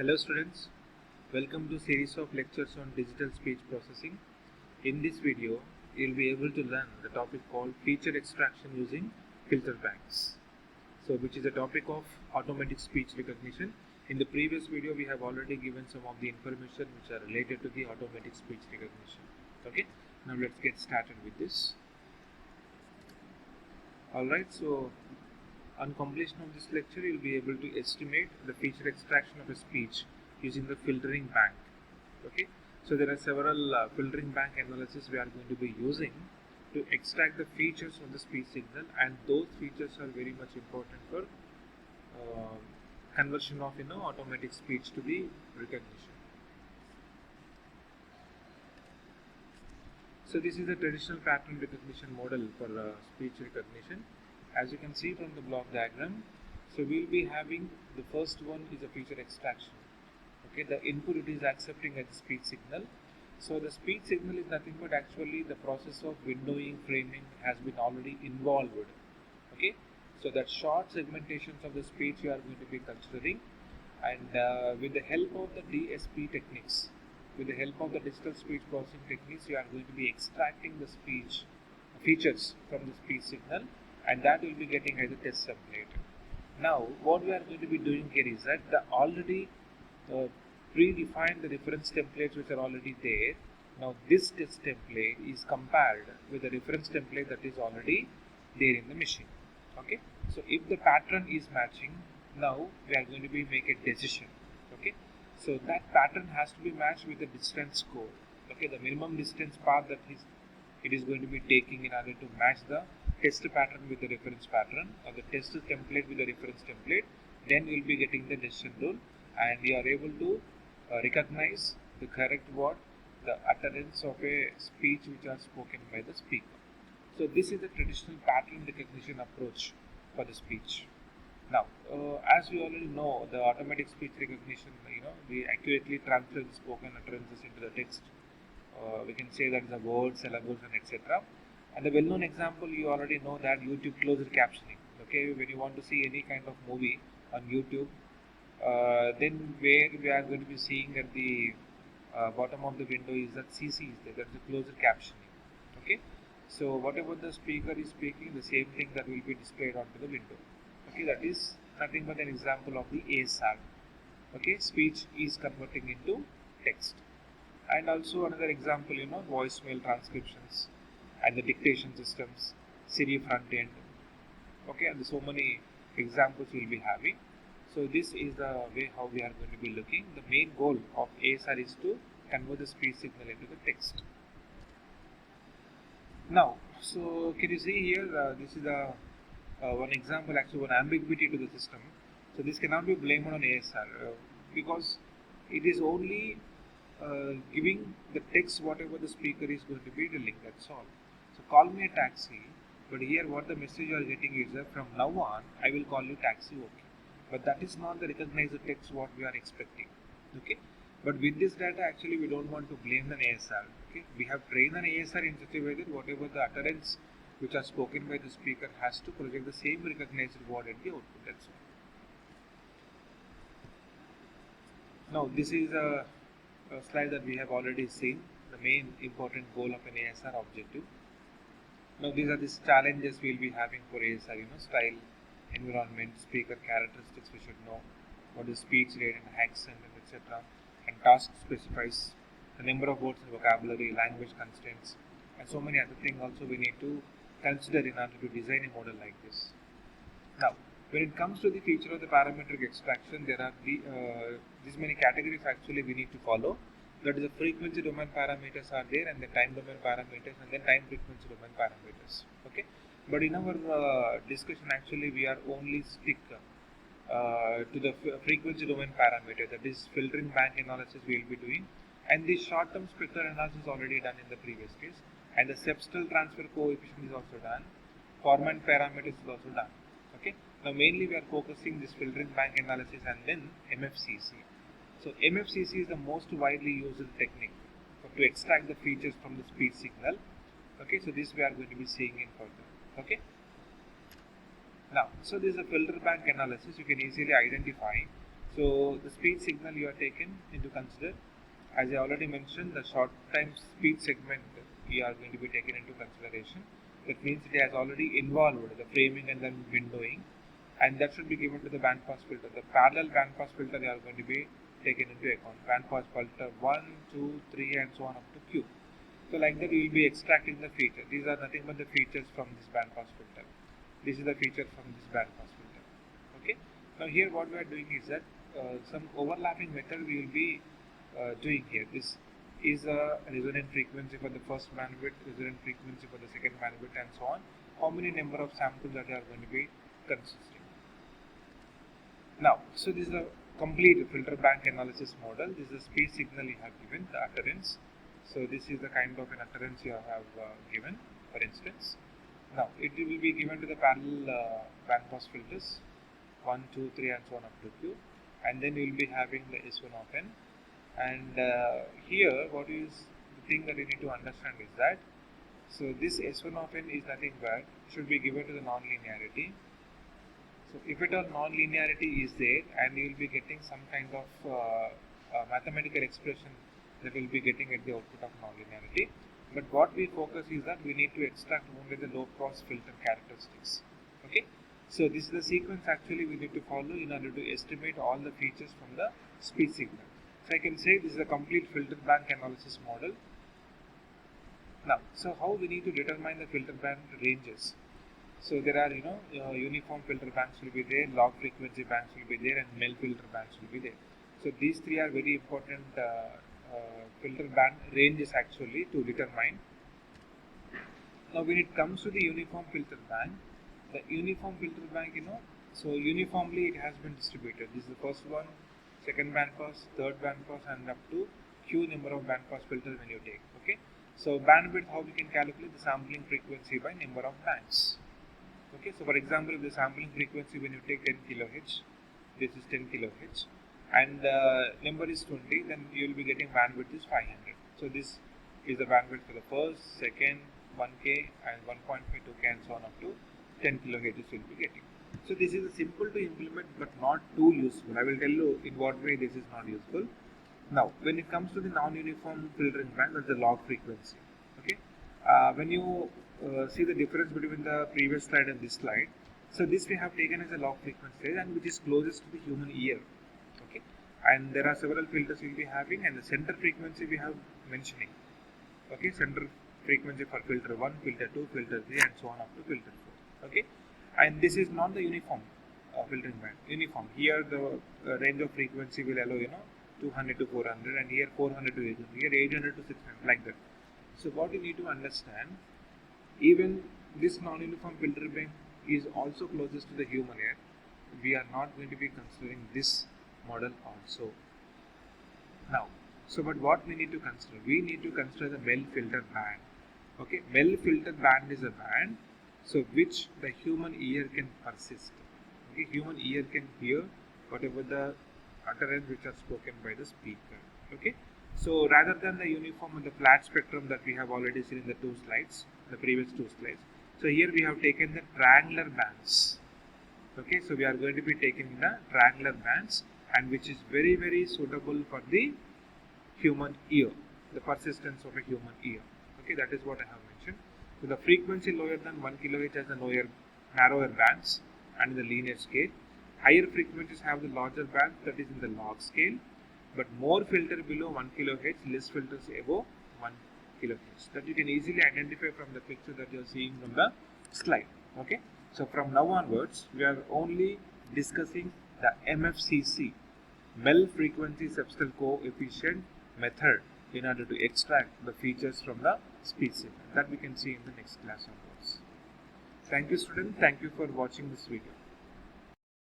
Hello students, welcome to series of lectures on digital speech processing. In this video, you'll be able to learn the topic called feature extraction using filter banks. So which is a topic of automatic speech recognition. In the previous video, we have already given some of the information which are related to the automatic speech recognition. Okay, now let's get started with this. Alright, so on completion of this lecture, you'll be able to estimate the feature extraction of a speech using the filtering bank. Okay, so there are several filtering bank analysis we are going to be using to extract the features of the speech signal, and those features are very much important for conversion of automatic speech to the recognition. So this is a traditional pattern recognition model for speech recognition. As you can see from the block diagram, so we will be having the first one is a feature extraction. Okay, the input it is accepting as a speech signal. So the speech signal is nothing but actually the process of windowing, framing has been already involved. Okay, so that short segmentations of the speech you are going to be considering, and with the help of the DSP techniques, with the help of the digital speech processing techniques, you are going to be extracting the speech features from the speech signal, and that will be getting as a test template. Now what we are going to be doing here is that the already predefined the reference templates which are already there. Now this test template is compared with the reference template that is already there in the machine. Okay, so if the pattern is matching, now we are going to be make a decision. Okay, so that pattern has to be matched with the distance score. Okay, the minimum distance path that it is going to be taking in order to match the test pattern with the reference pattern, or the test template with the reference template, then we will be getting the decision rule, and we are able to recognize the correct word, the utterance of a speech which are spoken by the speaker. So this is the traditional pattern recognition approach for the speech. Now, as we already know, the automatic speech recognition, we accurately transfer the spoken utterances into the text. We can say that the words, syllables, and etc. And the well-known example, you already know that YouTube closed captioning. Okay, when you want to see any kind of movie on YouTube, then where we are going to be seeing at the bottom of the window is that CC is there, that is the closed captioning. Okay, so whatever the speaker is speaking, the same thing that will be displayed onto the window. Okay, that is nothing but an example of the ASR. Okay, speech is converting into text. And also another example, voicemail transcriptions and the dictation systems, Siri front end. Okay, and so many examples we'll be having. So this is the way how we are going to be looking. The main goal of ASR is to convert the speech signal into the text. Now, so can you see here, this is the one example, actually one ambiguity to the system. So this cannot be blamed on ASR because it is only giving the text whatever the speaker is going to be telling, that's all. So call me a taxi, but here what the message you are getting is that from now on I will call you taxi, okay. But that is not the recognized text what we are expecting. Okay, but with this data actually we don't want to blame an ASR. Okay, we have trained an ASR in such a way that whatever the utterance which are spoken by the speaker has to project the same recognized word at the output, that's all. Now this is a slide that we have already seen, the main important goal of an ASR objective. Now these are the challenges we will be having for ASR, style, environment, speaker characteristics we should know, what is speech rate and accent and etc. And task specifies the number of words and vocabulary, language constraints, and so many other things also we need to consider in order to design a model like this. Now, when it comes to the feature of the parametric extraction, there are these many categories actually we need to follow. That is, the frequency domain parameters are there, and the time domain parameters, and then time frequency domain parameters. Okay, but in our discussion actually we are only stick to the frequency domain parameter, that is filtering bank analysis we will be doing, and the short-term spectral analysis already done in the previous case, and the substral transfer coefficient is also done, format parameters is also done. Okay, now mainly we are focusing this filtering bank analysis and then MFCC. So MFCC is the most widely used technique to extract the features from the speech signal. Okay, so this we are going to be seeing in further. Okay, now so this is a filter bank analysis. You can easily identify So the speech signal you are taken into consider. As I already mentioned, the short time speech segment we are going to be taken into consideration. That means it has already involved the framing and then windowing, and that should be given to the bandpass filter. The parallel bandpass filter they are going to be taken into account. Bandpass filter 1, 2, 3 and so on up to Q. So like that we will be extracting the feature. These are nothing but the features from this bandpass filter. This is the feature from this bandpass filter. Okay. Now here what we are doing is that some overlapping method we will be doing here. This is a resonant frequency for the first bandwidth, resonant frequency for the second bandwidth and so on. How many number of samples that are going to be consisting. Now, so this is a complete filter bank analysis model. This is the speech signal you have given, the utterance. So this is the kind of an utterance you have given, for instance. Now, it will be given to the parallel bandpass filters 1, 2, 3 and so on up to Q, and then you will be having the S1 of N. And here what is the thing that you need to understand is that so this S1 of N is nothing but should be given to the non-linearity. So if at all non-linearity is there, and you will be getting some kind of mathematical expression that will be getting at the output of non-linearity. But what we focus is that we need to extract only the low pass filter characteristics. Okay. So this is the sequence actually we need to follow in order to estimate all the features from the speech signal. So I can say this is a complete filter bank analysis model. Now, so how we need to determine the filter band ranges? So there are uniform filter bands will be there, log frequency bands will be there, and MEL filter bands will be there. So these three are very important filter band ranges actually to determine. Now when it comes to the uniform filter bank, the uniform filter bank, so uniformly it has been distributed. This is the first one, second band pass, third band pass, and up to Q number of band pass filters when you take. Okay. So bandwidth, how we can calculate the sampling frequency by number of bands. Okay. So for example, if the sampling frequency when you take 10 kHz, this is 10 kHz, and number is 20, then you will be getting bandwidth is 500. So this is the bandwidth for the first, second, 1K and 1.5, 2K and so on up to 10 kHz you will be getting. So this is simple to implement but not too useful. I will tell you in what way this is not useful. Now when it comes to the non-uniform filtering band, that's the log frequency. Okay. When you see the difference between the previous slide and this slide, so this we have taken as a log frequency and which is closest to the human ear. Okay. And there are several filters we will be having, and the center frequency we have mentioning. Okay. Center frequency for filter 1, filter 2, filter 3 and so on up to filter 4. Okay. And this is not the uniform filtering band. Uniform, here the range of frequency will allow 200 to 400, and here 400 to 800, here 800 to 600, like that. So what you need to understand, even this non-uniform filter band is also closest to the human ear. We are not going to be considering this model also. Now, so but what we need to consider? We need to consider the MEL filter band. Okay, MEL filter band is a band so which the human ear can persist. Okay, human ear can hear whatever the utterance which are spoken by the speaker. Okay, so rather than the uniform and the flat spectrum that we have already seen in the two slides, the previous two slides, so here we have taken the triangular bands. Okay, so we are going to be taking the triangular bands, and which is very, very suitable for the human ear, the persistence of a human ear. Okay, that is what I have mentioned. So the frequency lower than 1 kHz has the narrower bands and in the linear scale. Higher frequencies have the larger bands, that is in the log scale, but more filter below 1 kHz, less filters above 1 kHz. That you can easily identify from the picture that you are seeing from the slide. Okay, so from now onwards, we are only discussing the MFCC, MEL frequency substitution coefficient method, in order to extract the features from the speech signal. That we can see in the next class onwards. Thank you, student. Thank you for watching this video.